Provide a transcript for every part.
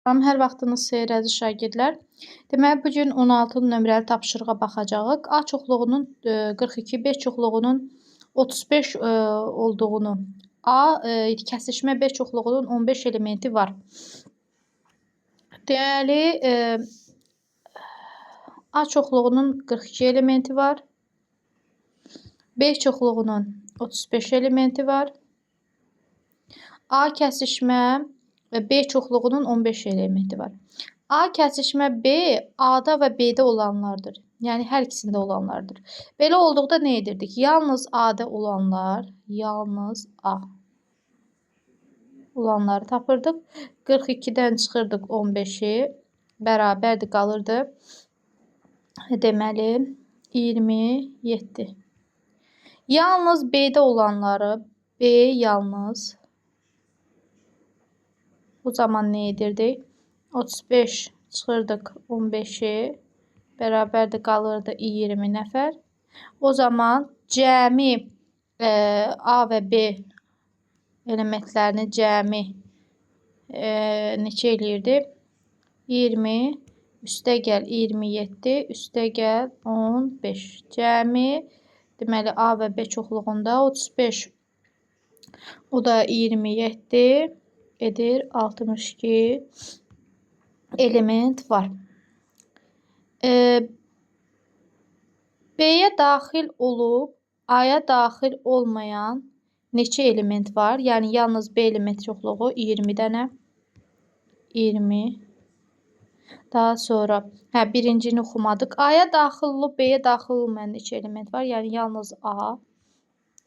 Hər vaxtınız xeyir əziz şagirdlər. Deməli, bugün 16 nömrəli tapşırığa baxacağıq. A çoxluğunun 42, B çoxluğunun 35 olduğunu, A kəsişmə B çoxluğunun 15 elementi var. Deməli, A çoxluğunun 42 elementi var. B çoxluğunun 35 elementi var. A kəsişmə B çoxluğunun 15 elementi var. A kəsişmə B, A-da və B-də olanlardır. Yəni, hər ikisində olanlardır. Belə olduqda nə edirdik? Yalnız A-da olanlar, yalnız A olanları tapırdıq. 42-dən çıxırdıq 15-i, bərabərdir, qalırdı. Deməli, 27. Yalnız B-də olanları, B yalnız, bu zaman nə edirdik? 35 çıxırdıq 15-i, bərabərdir, qalırdı 20 nəfər. O zaman cəmi A və B elementlərini cəmi neçə eləyirdi? 20, üstəgəl 27, üstəgəl 15. Cəmi, deməli, A və B çoxluğunda 35, o da 27 edir, 62 element var. B-yə daxil olub, A-ya daxil olmayan neçə element var? Yəni, yalnız B element çoxluğu 20 dənə. 20. Daha sonra, birincini oxumadıq. A-ya daxil olub, B-yə daxil olmayan neçə element var? Yəni, yalnız A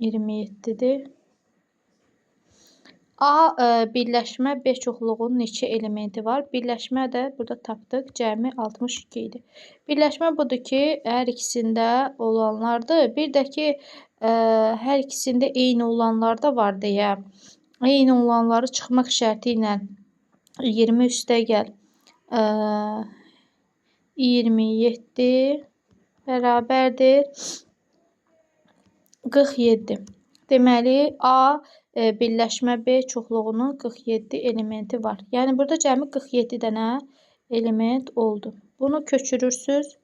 27-dir. A birləşmə B çoxluğunun neçə elementi var? Birləşmə də burada tapdıq, cəmi 62 idi. Birləşmə budur ki, hər ikisində olanlardır. Bir də ki, hər ikisində eyni olanlar da var deyə, eyni olanları çıxmaq şərti ilə 20 üstəgəl 27 bərabərdir 47. Deməli, A birləşmə B çoxluğunun 47 elementi var. Yəni, burada cəmi 47 dənə element oldu. Bunu köçürürsünüz.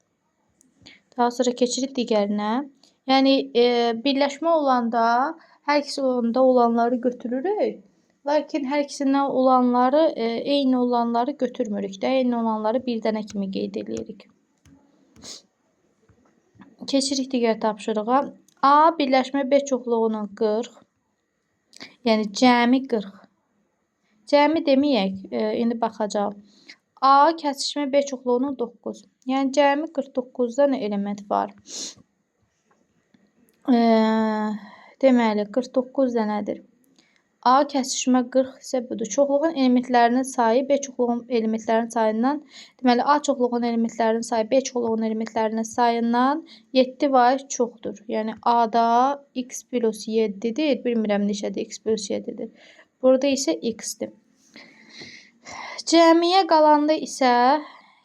Daha sonra keçirik digərinə. Yəni, birləşmə olanda hər ikisi olanda olanları götürürük. Lakin hər ikisindən olanları, eyni olanları götürmürük də. Eyni olanları bir dənə kimi qeyd edirik. Keçirik digər tapşırığa. A birləşmə B çoxluğunun 40. Yəni, cəmi 40. Cəmi deməyək, indi baxacaq. A kəsişmə B çoxluğunun 9. Yəni, cəmi 49 dənə element var. Deməli, 49 dənədir. A kəsişmə 40 isə budur. Çoxluğun elementlərinin sayı B çoxluğun elementlərinin sayından, deməli, A çoxluğun elementlərinin sayı B çoxluğun elementlərinin sayından 7% çoxdur. Yəni, A-da x plus 7-dir. Bilmirəm neçədir, x plus 7-dir. Burada isə x-dir. Cəmiyə qalanda isə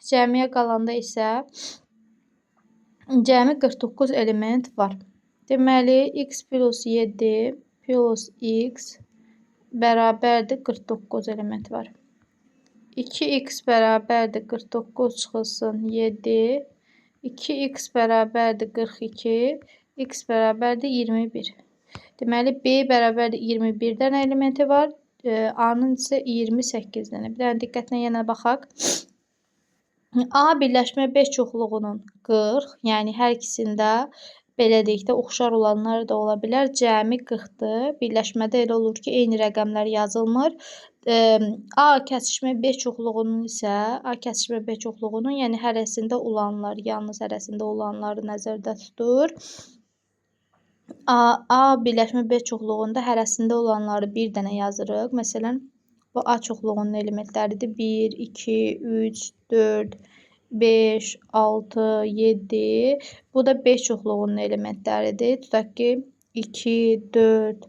cəmi 49 element var. Deməli, x plus 7 plus x bərabərdir 49 element var. 2x bərabərdir 49 çıxılsın 7. 2x bərabərdir 42. X bərabərdir 21. Deməli, B bərabərdir 21 dənə elementi var. A-nın isə 28 dənə. Bir dənə diqqətlə yenə baxaq. A birləşmə B çoxluğunun 40. Yəni, hər ikisində belə deyək də, oxşar olanlar da ola bilər. Cəmi 40-dır. Birləşmədə elə olur ki, eyni rəqəmlər yazılmır. A kəsişmə B çoxluğunun isə, A kəsişmə B çoxluğunun, yəni hərəsində olanlar, yalnız hərəsində olanları nəzərdə tutur. A birləşmə B çoxluğunda hərəsində olanları bir dənə yazırıq. Məsələn, bu A çoxluğunun elementləridir. 1, 2, 3, 4, 5, 6, 7. Bu da B çoxluğunun elementləridir. Tutaq ki, 2, 4,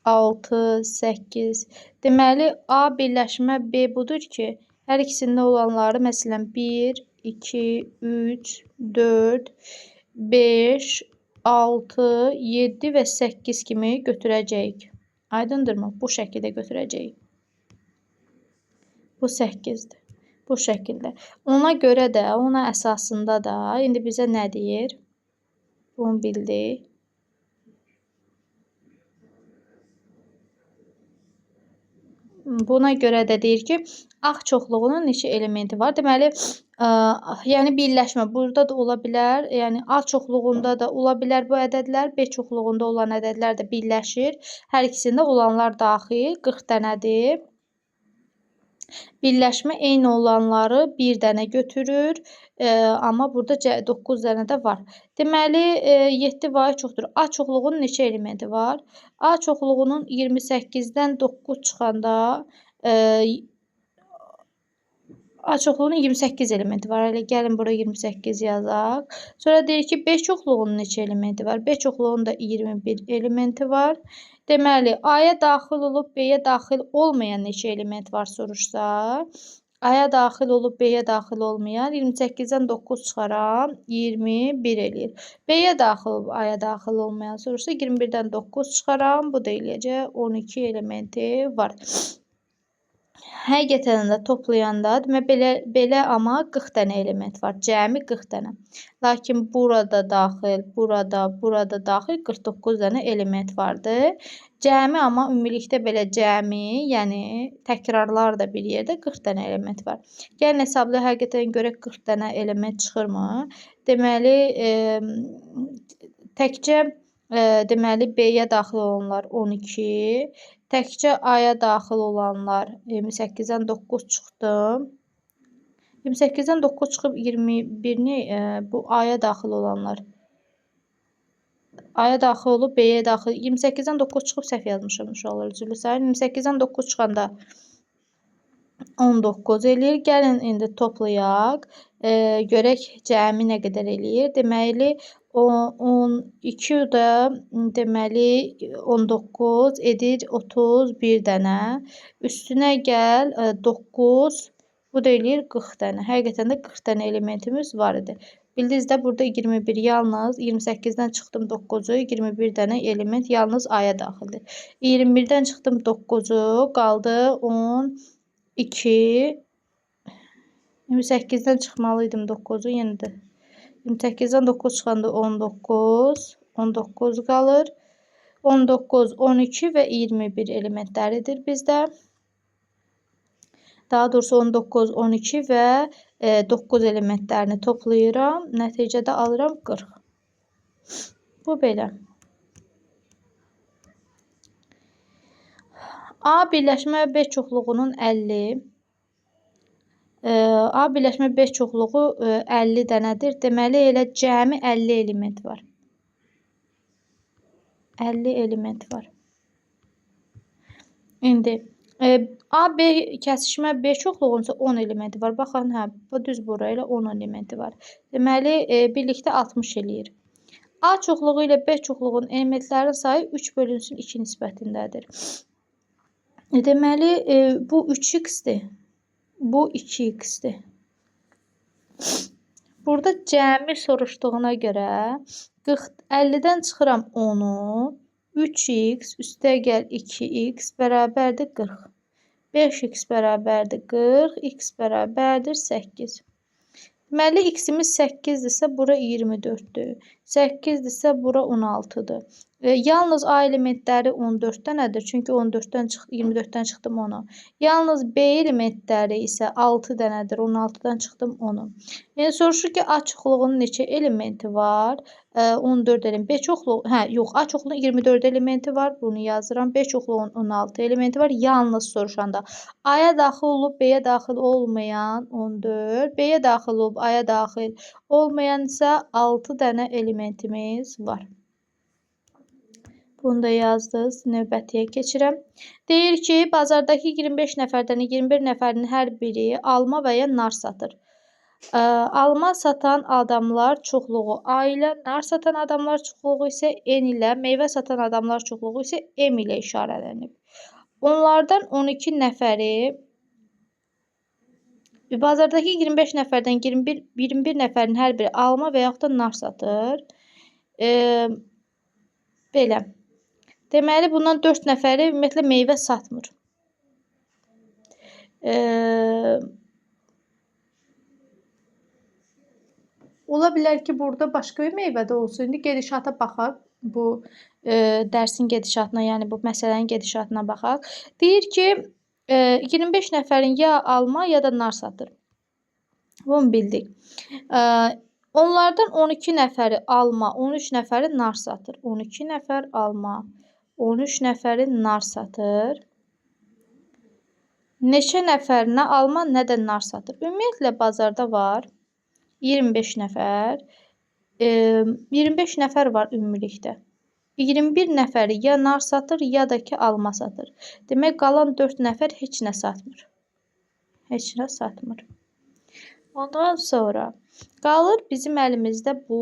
6, 8. Deməli, A birləşmə B budur ki, hər ikisində olanları, məsələn, 1, 2, 3, 4, 5, 6, 7 və 8 kimi götürəcəyik. Aydındırmı? Bu şəkildə götürəcəyik. Bu 8-dir. Bu şəkildə. Ona görə də, ona əsasında da indi bizə nə deyir? Bunu bildik. Buna görə də deyir ki, ağ çoxluğunun neçə elementi var? Deməli, yəni birləşmə burada da ola bilər. Yəni A çoxluğunda da ola bilər bu ədədlər, B çoxluğunda olan ədədlər də birləşir. Hər ikisində olanlar daxil 40 dənədir. Birləşmə eyni olanları bir dənə götürür. Amma burada 9 dənə də var. Deməli, 7 vahid çoxdur. A çoxluğunun neçə elementi var? A çoxluğunun 28-dən 9 çıxanda A çoxluğunun 28 elementi var. Elə gəlin bura 28 yazaq. Sonra deyir ki, B çoxluğunun neçə elementi var? B çoxluğunun da 21 elementi var. Deməli, A-ya daxil olub B-yə daxil olmayan neçə element var soruşsa, A-ya daxil olub B-yə daxil olmayan 28-dən 9 çıxaram, 21 eləyir. B-yə daxil olub A-ya daxil olmayan soruşsa 21-dən 9 çıxaram, bu da eləyəcək 12 elementi var. Həqiqətən də toplayanda belə amma 40 dənə element var. Cəmi 40 dənə. Lakin burada daxil, burada daxil 49 dənə element vardır. Cəmi amma ümumilikdə belə cəmi, yəni təkrarlar da bir yerdə 40 dənə element var. Gəlin hesabla həqiqətən görək 40 dənə element çıxırmı? Deməli, təkcə deməli B-yə daxil olanlar 12, təkcə A-ya daxil olanlar 28-dən 9 çıxdı. 28-dən 9 çıxıb 21-ni bu A-ya daxil olanlar. A-ya daxil olub B-yə daxil. 28-dən 9 çıxıb səhv yazmışam uşaqlar, üzrlü sayın. 28-dən 9 çıxanda 19 eləyir. Gəlin indi toplayaq. Görək cəmi nə qədər eləyir. Deməli 12 də deməli 19 edir 31 dənə. Üstünə gəl 9, bu da eləyir 40 dənə. Həqiqətən də 40 dənə elementimiz var idi. Bildiniz də burada 21 yalnız 28-dən çıxdım 9-u, 21 dənə element yalnız A-ya daxildir. 21-dən çıxdım 9-u, qaldı 12. 28-dən çıxmalıydım 9-u, yenə də 28-dən 9 çıxanda 19 qalır. 19, 12 və 21 elementləridir bizdə. Daha doğrusu 19, 12 və 9 elementlərini toplayıram. Nəticədə alıram 40. Bu belə. A birləşmə B çoxluğunun 50. A birləşmə B çoxluğu 50 dənədir. Deməli, elə cəmi 50 element var. 50 element var. İndi A, B kəsişmə B çoxluğunun 10 elementi var. Baxın, hə, bu düz bura ilə 10 elementi var. Deməli, birlikdə 60 eləyir. A çoxluğu ilə B çoxluğunun elementlərin sayı 3 bölünsün 2 nisbətindədir. Deməli, bu 3x-dir. Bu 2x-dir. Burada cəmi soruşduğuna görə 50-dən çıxıram 10-u, 3x üstə gəl 2x bərabərdir 40. 5x bərabərdir 40, x bərabərdir 8. Deməli, x-imiz 8-dirsə, bura 24-dür. 8-dirsə, bura 16-dır. Yalnız A elementləri 14 dənədir. Çünki 24-dən çıxdım 10-u. Yalnız B elementləri isə 6 dənədir. 16-dan çıxdım 10-u. Yəni, soruşur ki, A çoxluğunun neçə elementi var? 14 element. B çoxluğu, A çoxluğunun 24 elementi var. Bunu yazıram. B çoxluğunun 16 elementi var. Yalnız soruşanda. A-ya daxil olub, B-yə daxil olmayan 14. B-yə daxil olub, A-ya daxil olmayan isə 6 dənə elementimiz var. Bunu da yazdınız. Növbətiyə keçirəm. Deyir ki, bazardakı 25 nəfərdən 21 nəfərin hər biri alma və ya nar satır. Alma satan adamlar çoxluğu A ilə, nar satan adamlar çoxluğu isə N ilə, meyvə satan adamlar çoxluğu isə M ilə işarələnib. Onlardan 12 nəfəri, bazardakı 25 nəfərdən 21 nəfərin hər biri alma və yaxud da nar satır. Belə. Deməli, bundan 4 nəfəri ümumiyyətlə meyvə satmır. Ola bilər ki, burada başqa bir meyvə də olsun. İndi gedişata baxaq. Bu dərsin gedişatına, yəni bu məsələnin gedişatına baxaq. Deyir ki, 25 nəfərin ya alma, ya da nar satır. Bunu bildik. Onlardan 12 nəfəri alma, 13 nəfəri nar satır. 12 nəfər alma, 13 nəfəri nar satır. Neçə nəfər nə alma, nə də nar satır? Ümumiyyətlə bazarda var 25 nəfər. 25 nəfər var ümumilikdə. 21 nəfəri ya nar satır, ya da ki alma satır. Demək qalan 4 nəfər heç nə satmır. Heç nə satmır. Ondan sonra qalır bizim əlimizdə bu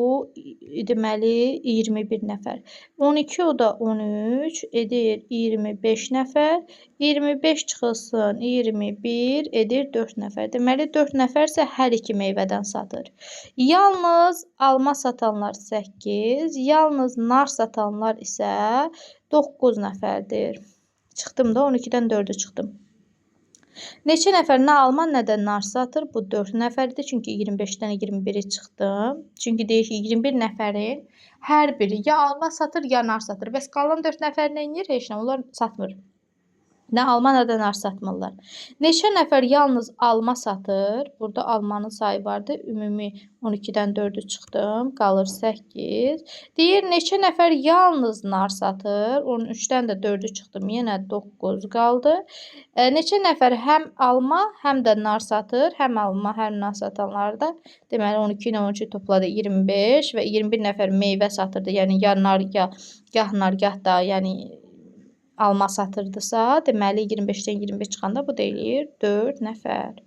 deməli 21 nəfər. 12 o da 13 edir 25 nəfər. 25 çıxılsın 21 edir 4 nəfər. Deməli 4 nəfərsə hər iki meyvədən satır. Yalnız alma satanlar 8, yalnız nar satanlar isə 9 nəfərdir. Çıxdım da 12-dən 4-ü çıxdım. Neçə nəfər nə alma, nə də nar satır? Bu 4 nəfərdir. Çünki 25-dən 21-i çıxdım. Çünki deyir ki, 21 nəfərin hər biri ya alma satır, ya nar satır. Bəs qalan 4 nəfər nə edir? Heç nə, onlar satmır. Nə alma, nə də nar satmırlar. Neçə nəfər yalnız alma satır? Burada almanın sayı vardı. Ümumi 12-dən 4-ü çıxdım. Qalır 8. Deyir, neçə nəfər yalnız nar satır? 13-dən də 4-ü çıxdım. Yenə 9 qaldı. Neçə nəfər həm alma, həm də nar satır? Həm alma, həm nar satanlarda. Deməli, 12 ilə 13 topladı 25 və 21 nəfər meyvə satırdı. Yəni, ya nar, gah nar, gah da, yəni alma satırdısa, deməli 25-dən 25 çıxanda bu deyilir 4 nəfər.